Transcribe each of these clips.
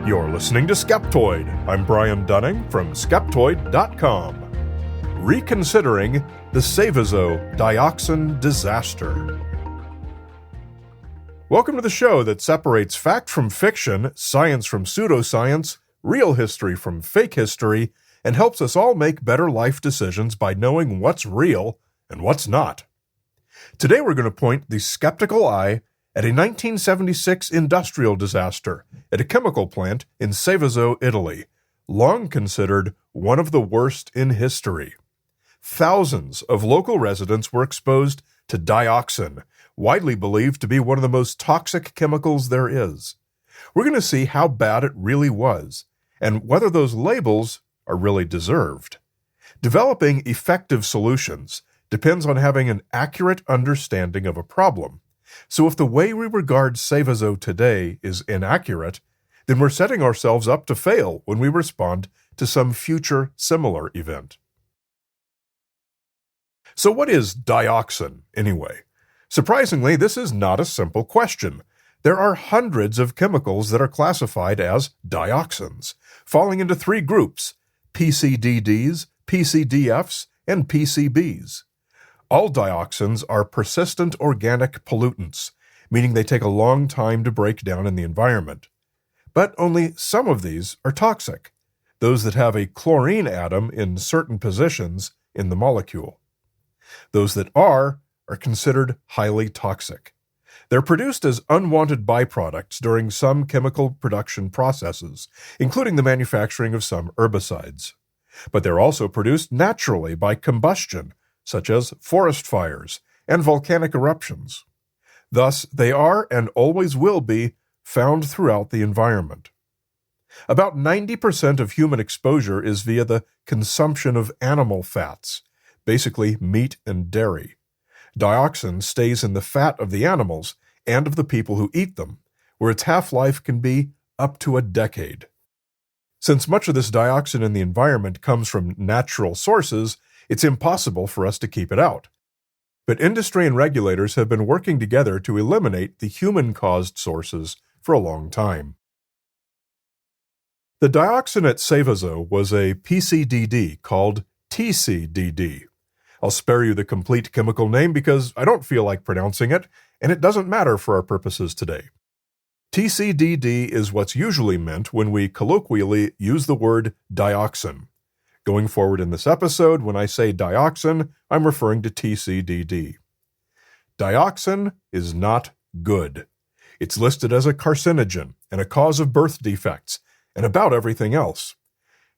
You're listening to Skeptoid. I'm Brian Dunning from Skeptoid.com. Reconsidering the Seveso dioxin disaster. Welcome to the show that separates fact from fiction, science from pseudoscience, real history from fake history, and helps us all make better life decisions by knowing what's real and what's not. Today we're going to point the skeptical eye at a 1976 industrial disaster at a chemical plant in Seveso, Italy, long considered one of the worst in history. Thousands of local residents were exposed to dioxin, widely believed to be one of the most toxic chemicals there is. We're going to see how bad it really was, and whether those labels are really deserved. Developing effective solutions depends on having an accurate understanding of a problem. So if the way we regard Seveso today is inaccurate, then we're setting ourselves up to fail when we respond to some future similar event. So what is dioxin, anyway? Surprisingly, this is not a simple question. There are hundreds of chemicals that are classified as dioxins, falling into three groups: TCDDs, PCDFs, and PCBs. All dioxins are persistent organic pollutants, meaning they take a long time to break down in the environment. But only some of these are toxic, those that have a chlorine atom in certain positions in the molecule. Those that are considered highly toxic. They're produced as unwanted byproducts during some chemical production processes, including the manufacturing of some herbicides. But they're also produced naturally by combustion, such as forest fires and volcanic eruptions. Thus, they are and always will be found throughout the environment. About 90% of human exposure is via the consumption of animal fats, basically meat and dairy. Dioxin stays in the fat of the animals and of the people who eat them, where its half-life can be up to a decade. Since much of this dioxin in the environment comes from natural sources, it's impossible for us to keep it out. But industry and regulators have been working together to eliminate the human-caused sources for a long time. The dioxin at Seveso was a PCDD called TCDD. I'll spare you the complete chemical name because I don't feel like pronouncing it, and it doesn't matter for our purposes today. TCDD is what's usually meant when we colloquially use the word dioxin. Going forward in this episode, when I say dioxin, I'm referring to TCDD. Dioxin is not good. It's listed as a carcinogen and a cause of birth defects, and about everything else.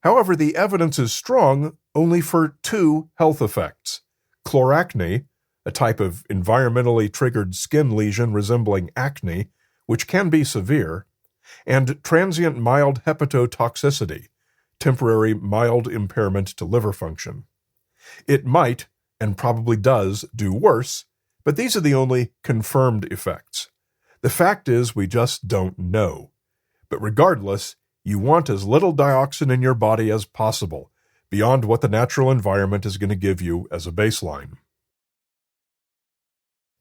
However, the evidence is strong only for two health effects: chloracne, a type of environmentally triggered skin lesion resembling acne, which can be severe, and transient mild hepatotoxicity, temporary mild impairment to liver function. It might, and probably does, do worse, but these are the only confirmed effects. The fact is we just don't know. But regardless, you want as little dioxin in your body as possible, beyond what the natural environment is going to give you as a baseline.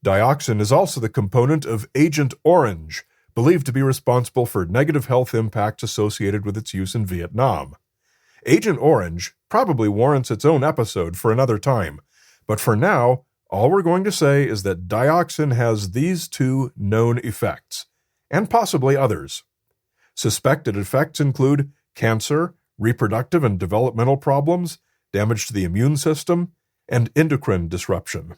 Dioxin is also the component of Agent Orange, believed to be responsible for negative health impacts associated with its use in Vietnam. Agent Orange probably warrants its own episode for another time, but for now, all we're going to say is that dioxin has these two known effects, and possibly others. Suspected effects include cancer, reproductive and developmental problems, damage to the immune system, and endocrine disruption.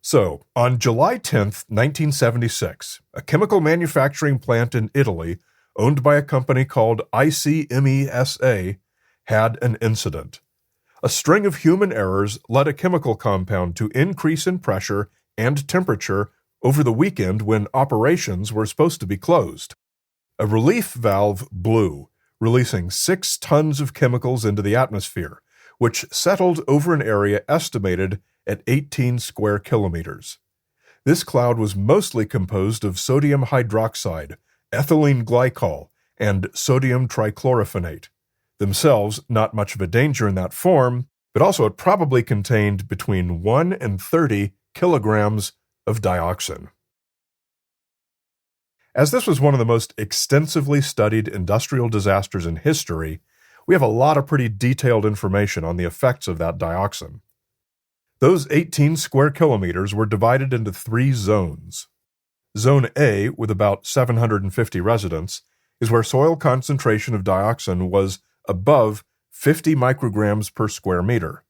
So, on July 10, 1976, a chemical manufacturing plant in Italy, owned by a company called ICMESA, had an incident. A string of human errors led a chemical compound to increase in pressure and temperature over the weekend when operations were supposed to be closed. A relief valve blew, releasing 6 tons of chemicals into the atmosphere, which settled over an area estimated at 18 square kilometers. This cloud was mostly composed of sodium hydroxide, ethylene glycol, and sodium trichlorophonate. Themselves not much of a danger in that form, but also it probably contained between 1 and 30 kilograms of dioxin. As this was one of the most extensively studied industrial disasters in history, we have a lot of pretty detailed information on the effects of that dioxin. Those 18 square kilometers were divided into 3 zones. Zone A, with about 750 residents, is where soil concentration of dioxin was above 50 micrograms per square meter.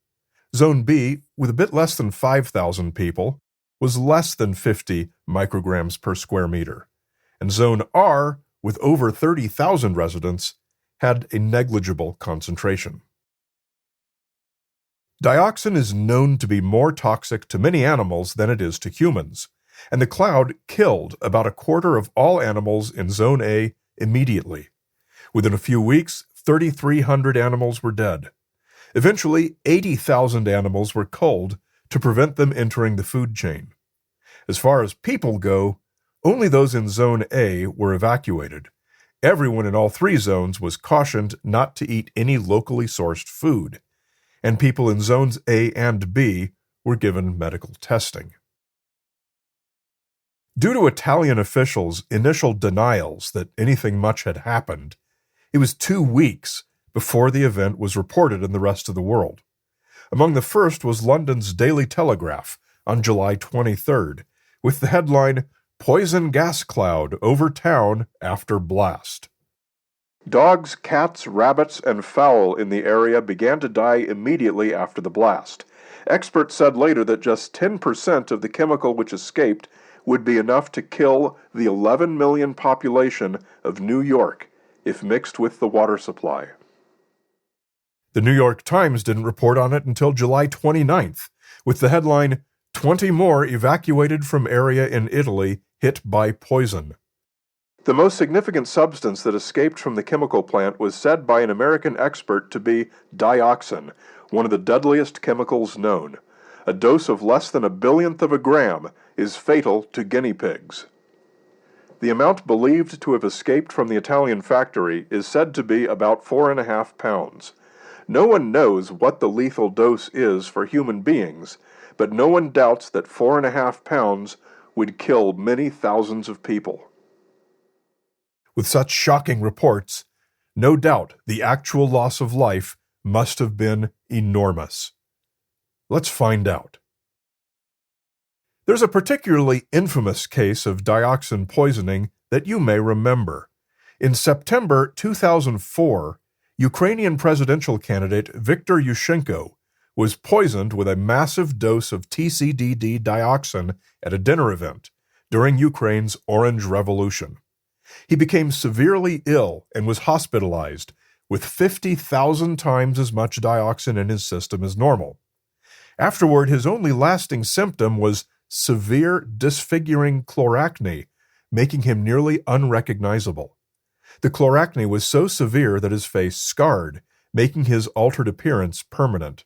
Zone B, with a bit less than 5,000 people, was less than 50 micrograms per square meter. And Zone R, with over 30,000 residents, had a negligible concentration. Dioxin is known to be more toxic to many animals than it is to humans, and the cloud killed about a quarter of all animals in Zone A immediately. Within a few weeks, 3,300 animals were dead. Eventually, 80,000 animals were culled to prevent them entering the food chain. As far as people go, only those in Zone A were evacuated. Everyone in all 3 zones was cautioned not to eat any locally sourced food, and people in Zones A and B were given medical testing. Due to Italian officials' initial denials that anything much had happened, it was 2 weeks before the event was reported in the rest of the world. Among the first was London's Daily Telegraph on July 23rd, with the headline, "Poison Gas Cloud Over Town After Blast." Dogs, cats, rabbits, and fowl in the area began to die immediately after the blast. Experts said later that just 10% of the chemical which escaped would be enough to kill the 11 million population of New York if mixed with the water supply. The New York Times didn't report on it until July 29th, with the headline, "20 more evacuated from area in Italy hit by poison." The most significant substance that escaped from the chemical plant was said by an American expert to be dioxin, one of the deadliest chemicals known. A dose of less than a billionth of a gram is fatal to guinea pigs. The amount believed to have escaped from the Italian factory is said to be about 4.5 pounds. No one knows what the lethal dose is for human beings, but no one doubts that 4.5 pounds would kill many thousands of people. With such shocking reports, no doubt the actual loss of life must have been enormous. Let's find out. There's a particularly infamous case of dioxin poisoning that you may remember. In September 2004, Ukrainian presidential candidate Viktor Yusenko was poisoned with a massive dose of TCDD dioxin at a dinner event during Ukraine's Orange Revolution. He became severely ill and was hospitalized with 50,000 times as much dioxin in his system as normal. Afterward, his only lasting symptom was severe disfiguring chloracne, making him nearly unrecognizable. The chloracne was so severe that his face scarred, making his altered appearance permanent.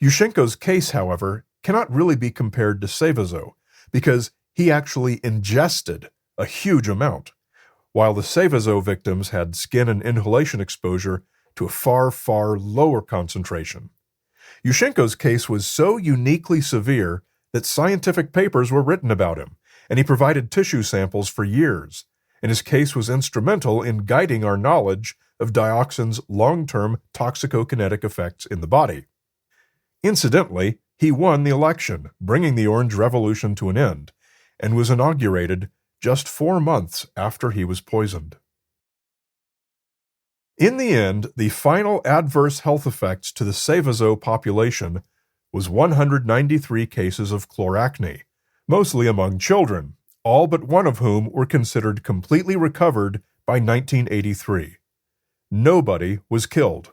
Yusenko's case, however, cannot really be compared to Seveso, because he actually ingested a huge amount, while the Seveso victims had skin and inhalation exposure to a far, far lower concentration. Yusenko's case was so uniquely severe that scientific papers were written about him, and he provided tissue samples for years, and his case was instrumental in guiding our knowledge of dioxin's long-term toxicokinetic effects in the body. Incidentally, he won the election, bringing the Orange Revolution to an end, and was inaugurated just 4 months after he was poisoned. In the end, the final adverse health effects to the Seveso population was 193 cases of chloracne, mostly among children, all but one of whom were considered completely recovered by 1983. Nobody was killed.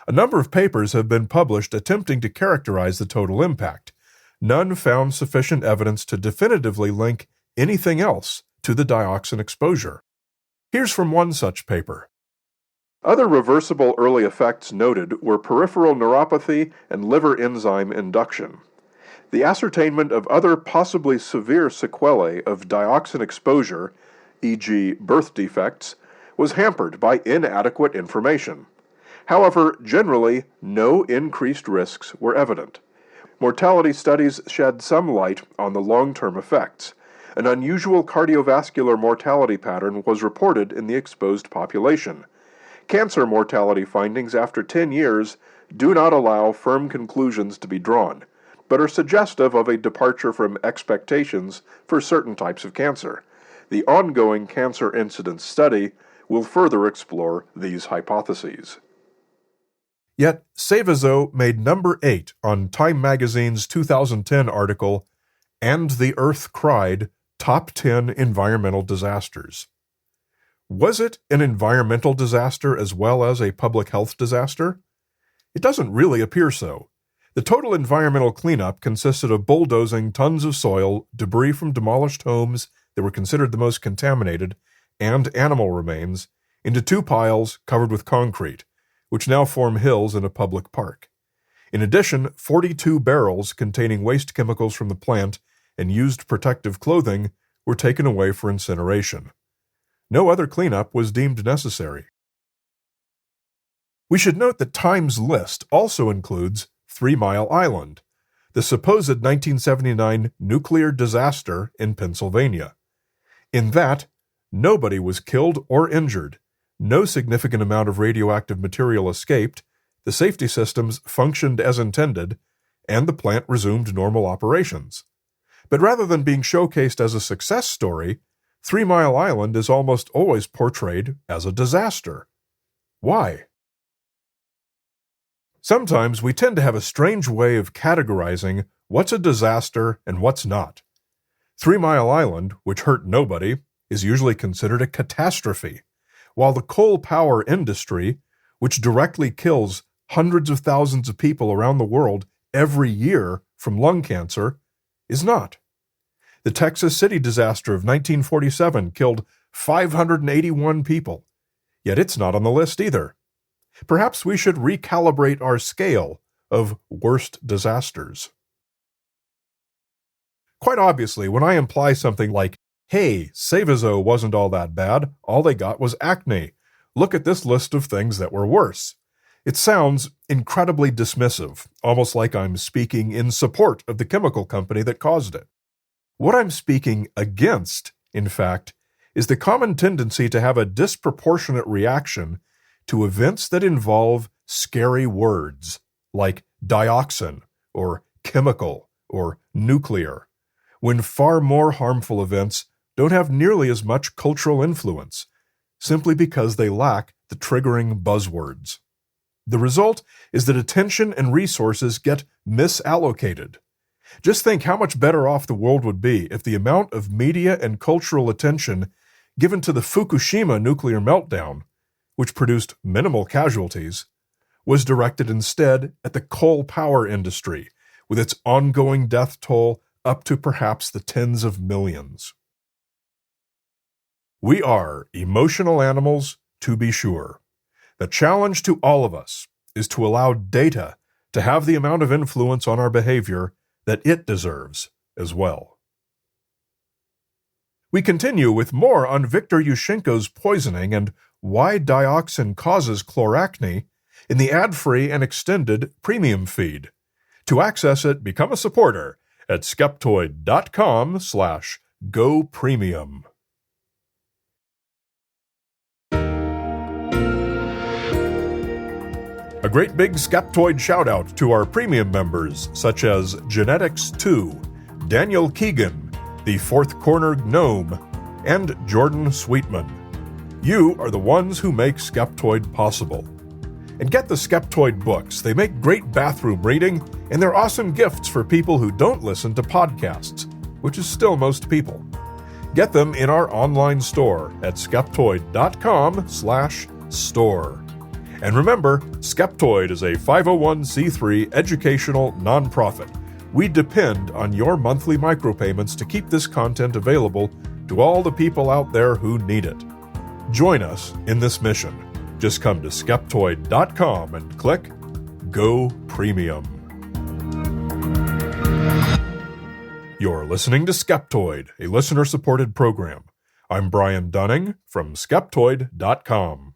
A number of papers have been published attempting to characterize the total impact. None found sufficient evidence to definitively link anything else to the dioxin exposure. Here's from one such paper. Other reversible early effects noted were peripheral neuropathy and liver enzyme induction. The ascertainment of other possibly severe sequelae of dioxin exposure, e.g. birth defects, was hampered by inadequate information. However, generally, no increased risks were evident. Mortality studies shed some light on the long-term effects. An unusual cardiovascular mortality pattern was reported in the exposed population. Cancer mortality findings after 10 years do not allow firm conclusions to be drawn, but are suggestive of a departure from expectations for certain types of cancer. The ongoing cancer incidence study will further explore these hypotheses. Yet, Seveso made number 8 on Time magazine's 2010 article, "And the Earth Cried, Top 10 Environmental Disasters." Was it an environmental disaster as well as a public health disaster? It doesn't really appear so. The total environmental cleanup consisted of bulldozing tons of soil, debris from demolished homes that were considered the most contaminated, and animal remains into 2 piles covered with concrete, which now form hills in a public park. In addition, 42 barrels containing waste chemicals from the plant and used protective clothing were taken away for incineration. No other cleanup was deemed necessary. We should note that Time's list also includes 3 Mile Island, the supposed 1979 nuclear disaster in Pennsylvania. In that, nobody was killed or injured, no significant amount of radioactive material escaped, the safety systems functioned as intended, and the plant resumed normal operations. But rather than being showcased as a success story, 3 Mile Island is almost always portrayed as a disaster. Why? Sometimes we tend to have a strange way of categorizing what's a disaster and what's not. 3 Mile Island, which hurt nobody, is usually considered a catastrophe, while the coal power industry, which directly kills hundreds of thousands of people around the world every year from lung cancer, is not. The Texas City disaster of 1947 killed 581 people, yet it's not on the list either. Perhaps we should recalibrate our scale of worst disasters. Quite obviously, when I imply something like, "Hey, Seveso wasn't all that bad, all they got was acne. Look at this list of things that were worse," it sounds incredibly dismissive, almost like I'm speaking in support of the chemical company that caused it. What I'm speaking against, in fact, is the common tendency to have a disproportionate reaction to events that involve scary words, like dioxin, or chemical, or nuclear, when far more harmful events don't have nearly as much cultural influence, simply because they lack the triggering buzzwords. The result is that attention and resources get misallocated. Just think how much better off the world would be if the amount of media and cultural attention given to the Fukushima nuclear meltdown, which produced minimal casualties, was directed instead at the coal power industry, with its ongoing death toll up to perhaps the tens of millions. We are emotional animals, to be sure. The challenge to all of us is to allow data to have the amount of influence on our behavior that it deserves as well. We continue with more on Viktor Yusenko's poisoning and why dioxin causes chloracne in the ad-free and extended premium feed. To access it, become a supporter at skeptoid.com/gopremium. A great big Skeptoid shout-out to our premium members, such as Genetics2, Daniel Keegan, the Fourth Corner Gnome, and Jordan Sweetman. You are the ones who make Skeptoid possible. And get the Skeptoid books. They make great bathroom reading, and they're awesome gifts for people who don't listen to podcasts, which is still most people. Get them in our online store at skeptoid.com/store. And remember, Skeptoid is a 501c3 educational nonprofit. We depend on your monthly micropayments to keep this content available to all the people out there who need it. Join us in this mission. Just come to skeptoid.com and click Go Premium. You're listening to Skeptoid, a listener-supported program. I'm Brian Dunning from Skeptoid.com.